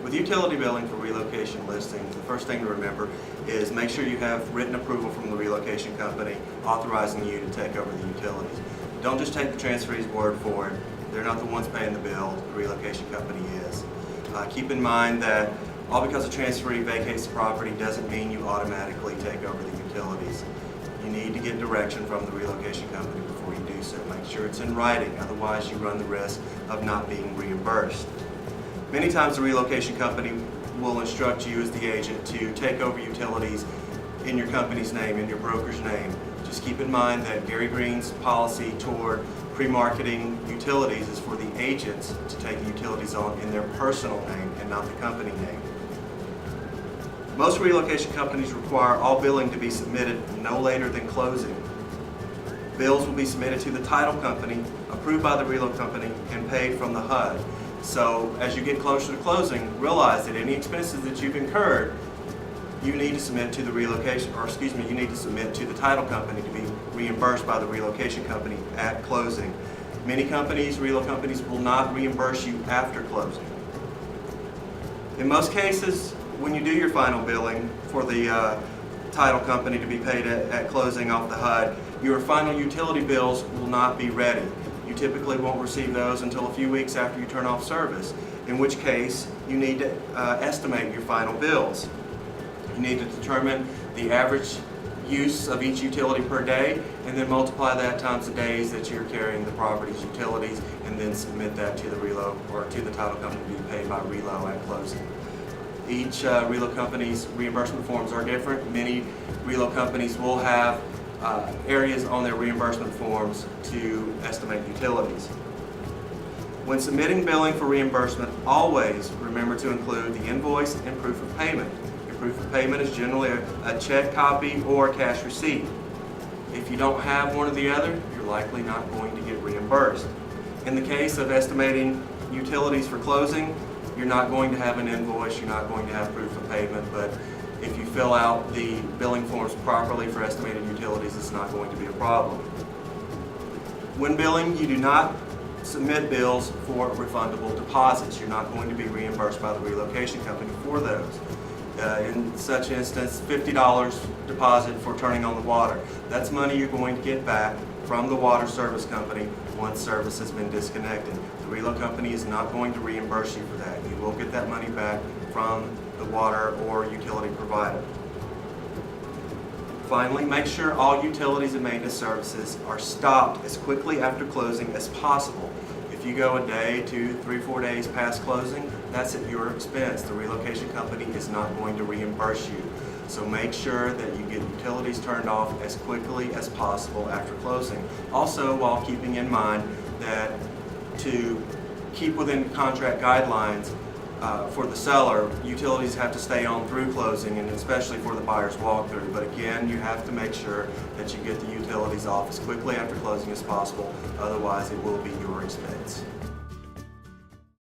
With utility billing for relocation listings, the first thing to remember is make sure you have written approval from the relocation company authorizing you to take over the utilities. Don't just take the transferee's word for it. They're not the ones paying the bill, the relocation company is. Keep in mind that all because a transferee vacates the property doesn't mean you automatically take over the utilities. You need to get direction from the relocation company before you do so. Make sure it's in writing, otherwise you run the risk of not being reimbursed. Many times the relocation company will instruct you as the agent to take over utilities in your company's name, in your broker's name. Just keep in mind that Gary Green's policy toward pre-marketing utilities is for the agents to take the utilities on in their personal name and not the company name. Most relocation companies require all billing to be submitted no later than closing. Bills will be submitted to the title company, approved by the relo company, and paid from the HUD. So as you get closer to closing, realize that any expenses that you've incurred, you need to submit to the you need to submit to the title company to be reimbursed by the relocation company at closing. Many companies, relo companies, will not reimburse you after closing. In most cases, when you do your final billing for the title company to be paid at closing off the HUD, your final utility bills will not be ready. You typically won't receive those until a few weeks after you turn off service, in which case you need to estimate your final bills. You need to determine the average use of each utility per day and then multiply that times the days that you're carrying the property's utilities and then submit that to the relo or to the title company to be paid by relo at closing. Each relo company's reimbursement forms are different. Many relo companies will have areas on their reimbursement forms to estimate utilities. When submitting billing for reimbursement, always remember to include the invoice and proof of payment. Your proof of payment is generally a check copy or a cash receipt. If you don't have one or the other, you're likely not going to get reimbursed. In the case of estimating utilities for closing, you're not going to have an invoice, you're not going to have proof of payment, but if you fill out the billing forms properly for estimated utilities, it's not going to be a problem. When billing, you do not submit bills for refundable deposits. You're not going to be reimbursed by the relocation company for those. In such instance, $50 deposit for turning on the water. That's money you're going to get back from the water service company once service has been disconnected. The relo company is not going to reimburse you for that. You will get that money back from the water or utility provider. Finally, make sure all utilities and maintenance services are stopped as quickly after closing as possible. If you go a day, 2, 3, 4 days past closing, that's at your expense. The relocation company is not going to reimburse you. So make sure that you get utilities turned off as quickly as possible after closing. Also, while keeping in mind that to keep within contract guidelines, for the seller, utilities have to stay on through closing, and especially for the buyer's walkthrough. But again, you have to make sure that you get the utilities off as quickly after closing as possible, otherwise it will be your expense.